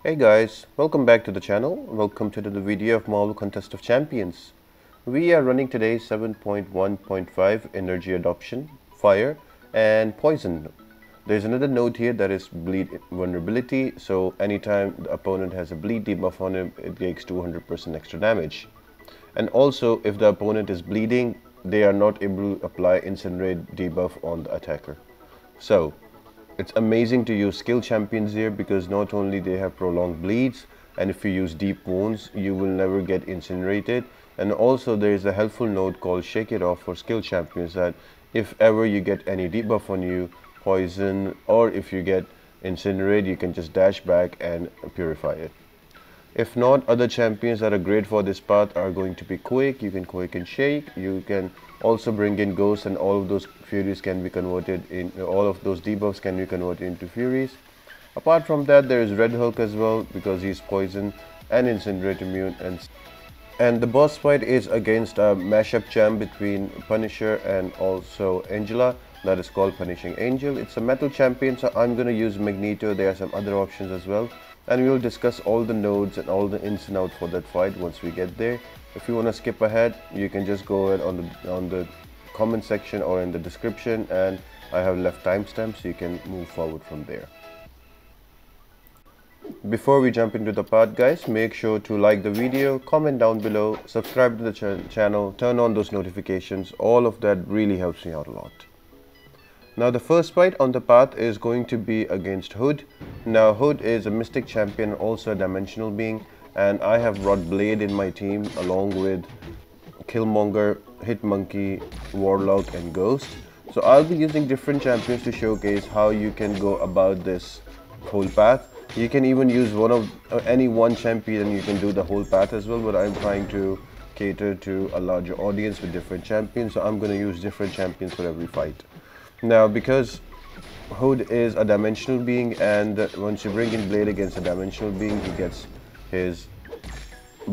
Hey guys, welcome back to the channel. Welcome to the video of Marvel Contest of Champions. We are running today 7.1.5 Energy Adoption, Fire and Poison. There's another note here that is Bleed Vulnerability, so anytime the opponent has a Bleed debuff on him, it takes 200% extra damage. And also, if the opponent is bleeding, they are not able to apply Incinerate debuff on the attacker. So, it's amazing to use skill champions here because not only they have prolonged bleeds, and if you use deep wounds you will never get incinerated, and also there is a helpful note called Shake It Off for skill champions that if ever you get any debuff on you, poison, or if you get incinerate, you can just dash back and purify it. If not, other champions that are great for this path are going to be Quake. You can Quake and Shake. You can also bring in Ghost, and all of those Furies can be converted in, all of those debuffs can be converted into Furies. Apart from that, there is Red Hulk as well because he's poison and incinerate immune, and the boss fight is against a mashup champ between Punisher and also Angela that is called Punishing Angel. It's a metal champion, so I'm gonna use Magneto. There are some other options as well, and we will discuss all the nodes and all the ins and outs for that fight once we get there. If you want to skip ahead, you can just go ahead on the comment section or in the description, and I have left timestamps so you can move forward from there. Before we jump into the part, guys, make sure to like the video, comment down below, subscribe to the channel, turn on those notifications. All of that really helps me out a lot. Now the first fight on the path is going to be against Hood. Now Hood is a mystic champion, also a dimensional being, and I have Rod Blade in my team along with Killmonger, Hitmonkey, Warlock and Ghost. So I'll be using different champions to showcase how you can go about this whole path. You can even use any one champion and you can do the whole path as well, but I'm trying to cater to a larger audience with different champions, so I'm going to use different champions for every fight. Now because Hood is a dimensional being, and once you bring in Blade against a dimensional being, he gets his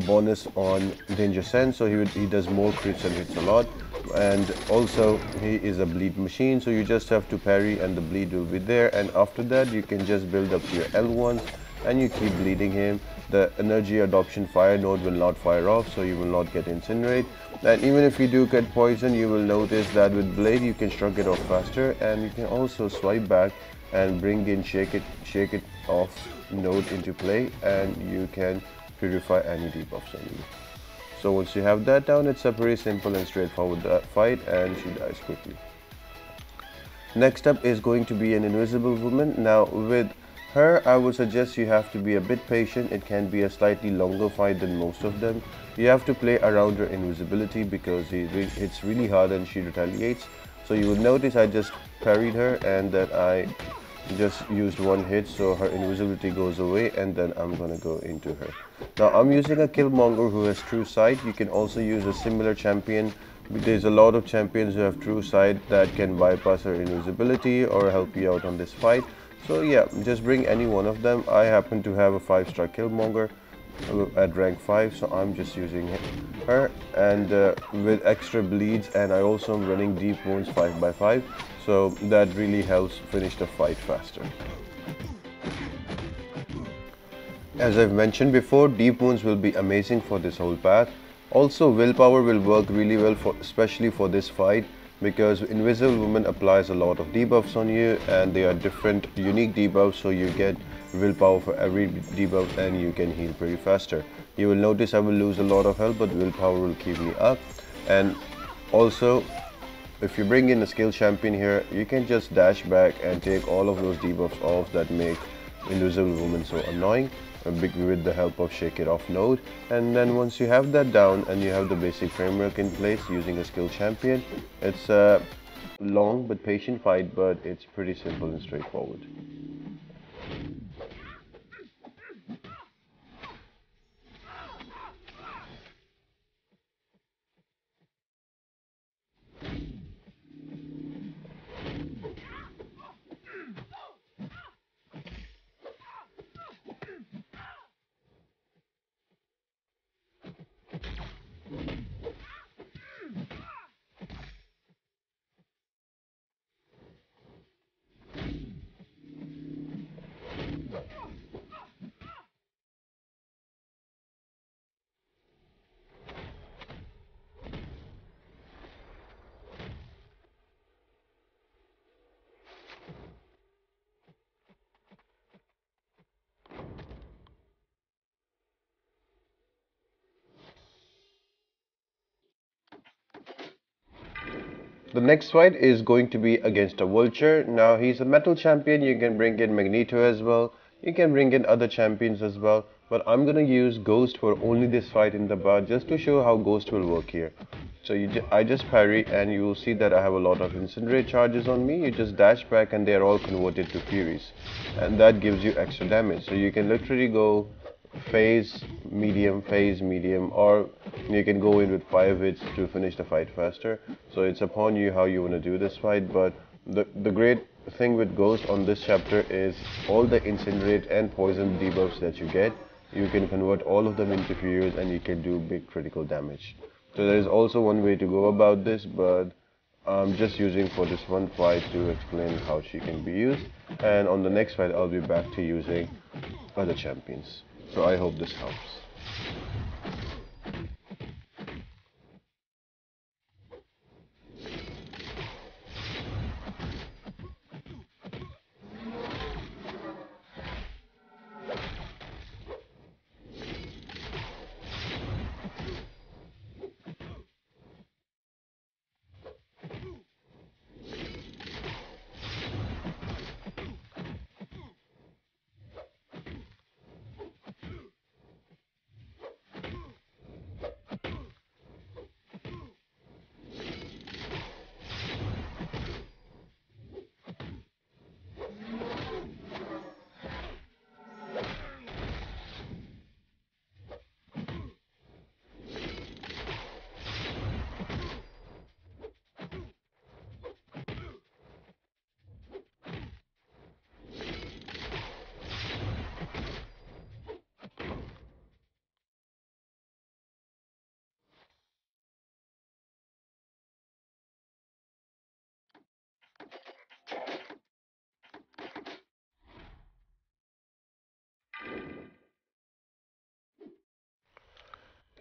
bonus on danger sense, so he does more crits and hits a lot, and also he is a bleed machine, so you just have to parry and the bleed will be there, and after that you can just build up to your L1s and you keep bleeding him. The energy adoption fire node will not fire off, so you will not get incinerate, and even if you do get poison, you will notice that with Blade you can shrug it off faster, and you can also swipe back and bring in shake it off node into play, and you can purify any debuffs on you. So once you have that down, it's a pretty simple and straightforward fight, and she dies quickly. Next up is going to be an invisible woman. Now with her, I would suggest you have to be a bit patient. It can be a slightly longer fight than most of them. You have to play around her invisibility because it's really hard and she retaliates. So you will notice I just parried her and that I just used one hit, so her invisibility goes away, and then I'm gonna go into her. Now I'm using a Killmonger who has True Sight. You can also use a similar champion. There's a lot of champions who have True Sight that can bypass her invisibility or help you out on this fight. So yeah, just bring any one of them. I happen to have a 5-star Killmonger at rank 5, so I'm just using her, and with extra bleeds, and I also am running deep wounds 5x5, so that really helps finish the fight faster. As I've mentioned before, deep wounds will be amazing for this whole path. Also willpower will work really well especially for this fight, because Invisible Woman applies a lot of debuffs on you, and they are different unique debuffs, so you get willpower for every debuff and you can heal pretty faster. You will notice I will lose a lot of health, but willpower will keep me up. And also, if you bring in a skill champion here, you can just dash back and take all of those debuffs off that make Invisible Woman so annoying with the help of Shake It Off node. And then once you have that down and you have the basic framework in place using a skill champion, it's a long but patient fight, but it's pretty simple and straightforward. The next fight is going to be against a Vulture. Now he's a metal champion. You can bring in Magneto as well. You can bring in other champions as well. But I'm gonna use Ghost for only this fight in the bar just to show how Ghost will work here. So I just parry and you will see that I have a lot of incinerate charges on me. You just dash back and they are all converted to Furies. And that gives you extra damage. So you can literally go phase, medium, or you can go in with 5 hits to finish the fight faster. So it's upon you how you want to do this fight. But the great thing with Ghost on this chapter is all the incinerate and poison debuffs that you get. You can convert all of them into Furies and you can do big critical damage. So there is also one way to go about this, but I'm just using for this one fight to explain how she can be used. And on the next fight I'll be back to using other champions. So I hope this helps.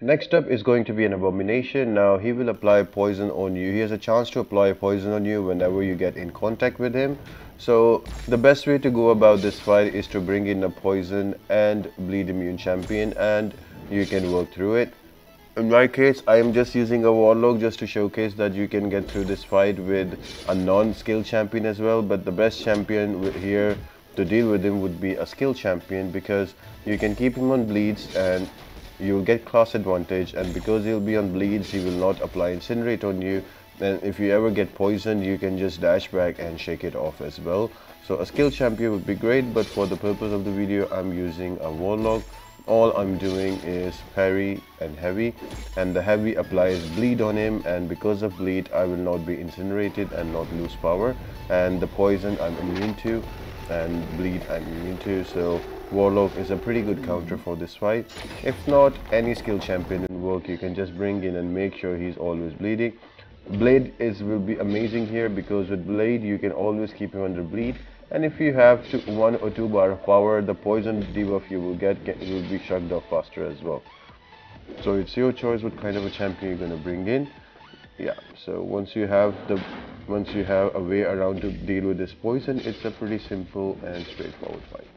Next up is going to be an Abomination. Now he will apply poison on you. He has a chance to apply poison on you whenever you get in contact with him. So the best way to go about this fight is to bring in a poison and bleed immune champion and you can work through it. In my case, I am just using a Warlock just to showcase that you can get through this fight with a non-skill champion as well. But the best champion here to deal with him would be a skill champion because you can keep him on bleeds and you will get class advantage, and because he'll be on bleeds he will not apply incinerate on you, and if you ever get poisoned you can just dash back and shake it off as well. So a skill champion would be great, but for the purpose of the video I'm using a Warlock. All I'm doing is parry and heavy, and the heavy applies bleed on him, and because of bleed I will not be incinerated and not lose power, and the poison I'm immune to and bleed I'm immune to. So Warlock is a pretty good counter for this fight. If not, any skill champion will work. You can just bring in and make sure he's always bleeding. Blade will be amazing here because with Blade you can always keep him under bleed, and if you have 1 or 2 bar of power, the poison debuff you will get will be shrugged off faster as well. So it's your choice what kind of a champion you're going to bring in. Yeah, so once you have a way around to deal with this poison, it's a pretty simple and straightforward fight.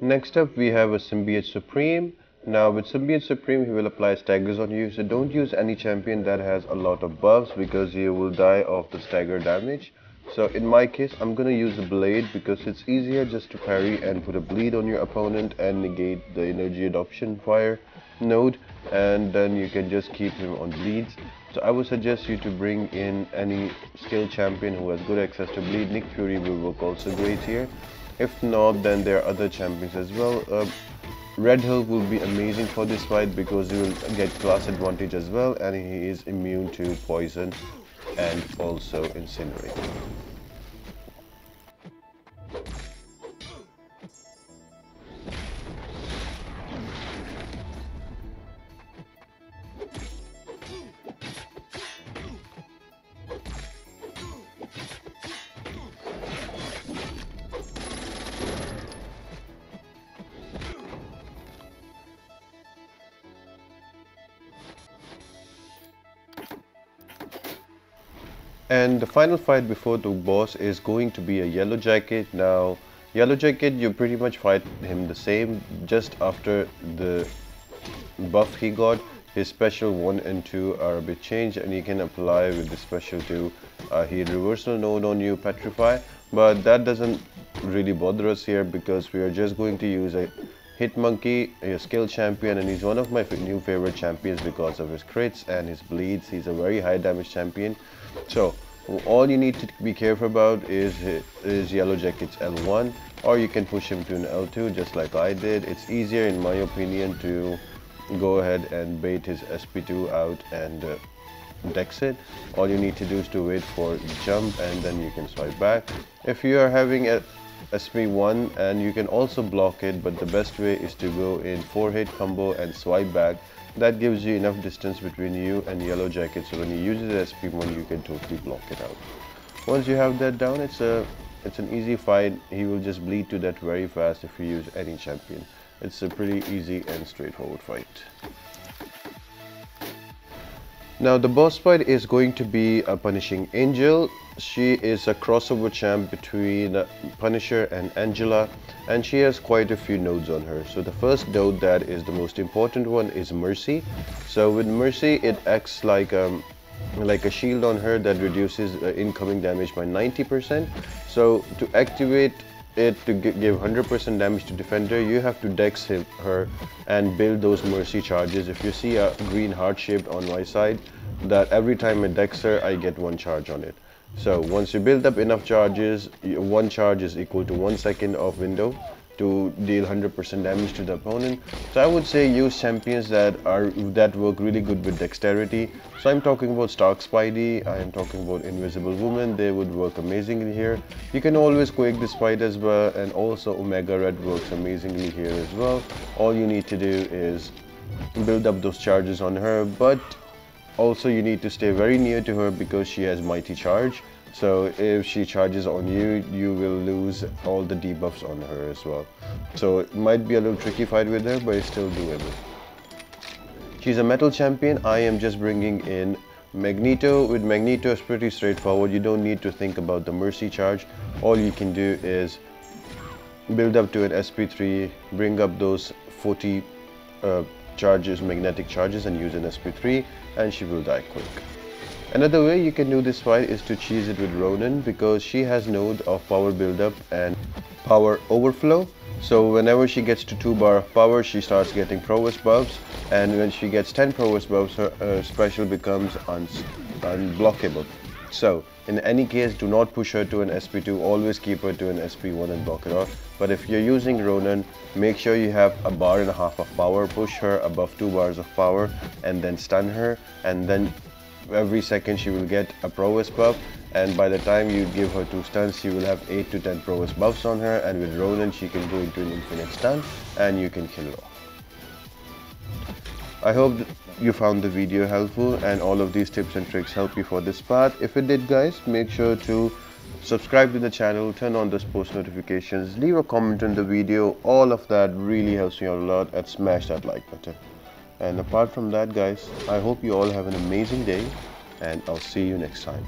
Next up we have a Symbiote Supreme. Now with Symbiote Supreme he will apply staggers on you, so don't use any champion that has a lot of buffs because you will die of the stagger damage. So in my case I'm gonna use a Blade because it's easier just to parry and put a bleed on your opponent and negate the energy adoption fire node, and then you can just keep him on bleeds. So I would suggest you to bring in any skill champion who has good access to bleed. Nick Fury will work also great here. If not, then there are other champions as well. Red Hulk will be amazing for this fight because he will get class advantage as well, and he is immune to poison and also incinerate. And the final fight before the boss is going to be a Yellow Jacket. Now, Yellow Jacket, you pretty much fight him the same just after the buff he got. His special 1 and 2 are a bit changed, and you can apply with the special 2 heal reversal node on you, Petrify, but that doesn't really bother us here because we are just going to use a Hit Monkey, a skill champion, and he's one of my new favorite champions because of his crits and his bleeds. He's a very high damage champion. So all you need to be careful about is Yellow Jacket's L1, or you can push him to an L2 just like I did. It's easier in my opinion to go ahead and bait his SP2 out and dex it. All you need to do is to wait for jump and then you can swipe back. If you are having a SP1, and you can also block it, but the best way is to go in 4-hit combo and swipe back. That gives you enough distance between you and Yellow Jacket, so when you use it as SP1 you can totally block it out. Once you have that down, it's an easy fight. He will just bleed to that very fast if you use any champion. It's a pretty easy and straightforward fight. Now the boss fight is going to be a Punishing Angel. She is a crossover champ between Punisher and Angela, and she has quite a few nodes on her. So the first node, that is the most important one, is Mercy. So with Mercy, it acts like a shield on her that reduces incoming damage by 90%. So to activate it to give 100% damage to defender, you have to dex her and build those Mercy charges. If you see a green heart shaped on my side, that every time I dex her, I get 1 charge on it. So once you build up enough charges, 1 charge is equal to 1 second of window to deal 100% damage to the opponent. So I would say use champions that work really good with dexterity. So I'm talking about Stark Spidey, I am talking about Invisible Woman. They would work amazingly here. You can always Quake this fight as well, and also Omega Red works amazingly here as well. All you need to do is build up those charges on her, but also you need to stay very near to her because she has Mighty Charge. So if she charges on you, you will lose all the debuffs on her as well. So it might be a little tricky fight with her, but it's still doable. She's a metal champion. I am just bringing in Magneto. With Magneto, it's pretty straightforward. You don't need to think about the Mercy charge. All you can do is build up to an SP3, bring up those 40 charges, magnetic charges, and use an SP3, and she will die quick. Another way you can do this fight is to cheese it with Ronan, because she has node of power buildup and power overflow. So whenever she gets to 2 bar of power, she starts getting prowess buffs, and when she gets 10 prowess buffs, her special becomes unblockable. So in any case, do not push her to an SP2, always keep her to an SP1 and block it off. But if you're using Ronan, make sure you have 1.5 bars of power, push her above 2 bars of power, and then stun her, and then every second she will get a prowess buff, and by the time you give her 2 stuns, she will have 8 to 10 prowess buffs on her, and with Ronan she can go into an infinite stun and you can kill her off. I hope you found the video helpful and all of these tips and tricks help you for this part. If it did, guys, make sure to subscribe to the channel, turn on those post notifications, leave a comment on the video. All of that really helps me out a lot, and smash that like button. And apart from that, guys, I hope you all have an amazing day, and I'll see you next time.